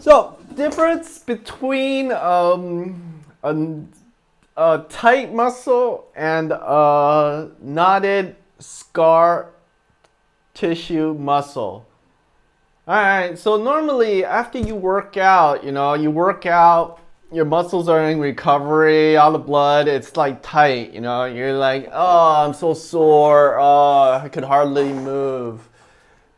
So, difference between a tight muscle and a knotted scar tissue muscle. All right, so normally after you work out, your muscles are in recovery, all the blood, it's like tight, you're like, oh, I'm so sore, oh, I could hardly move.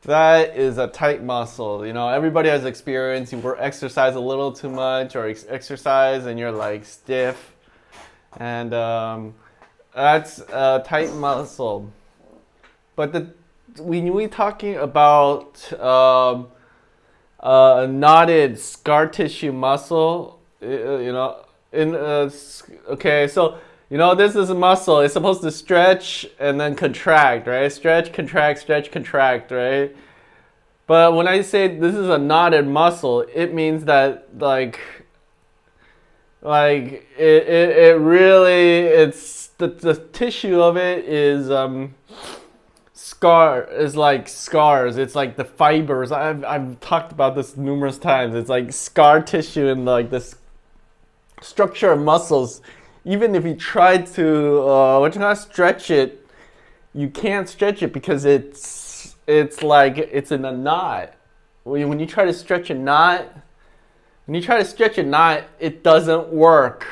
That is a tight muscle. Everybody has experience. You exercise a little too much or exercise and you're like stiff. And that's a tight muscle. But when we're talking about knotted scar tissue muscle, okay, so this is a muscle. It's supposed to stretch and then contract, right? Stretch, contract, right? But when I say this is a knotted muscle, it means that it really it's the tissue of it is like scars. It's like the fibers. I've talked about this numerous times. It's like scar tissue and like this structure of muscles. Even if you try to stretch it, you can't stretch it because it's like it's in a knot. When you try to stretch a knot, it doesn't work.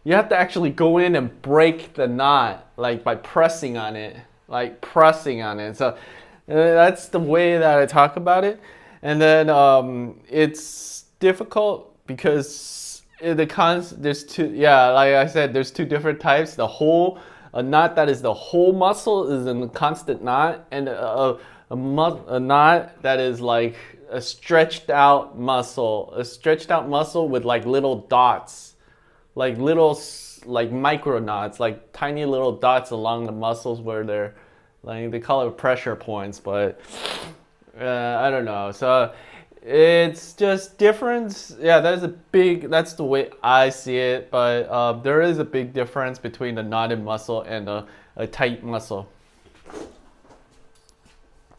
You have to actually go in and break the knot, like by pressing on it, So that's the way that I talk about it. And then it's difficult because there's two. Yeah, like I said, there's two different types. A knot that is the whole muscle is in a constant knot, and a knot that is like a stretched out muscle with like little dots, like micro knots, like tiny little dots along the muscles where they're like they call it pressure points, but I don't know. So it's just difference. Yeah, that's the way I see it. But there is a big difference between a knotted muscle and a tight muscle.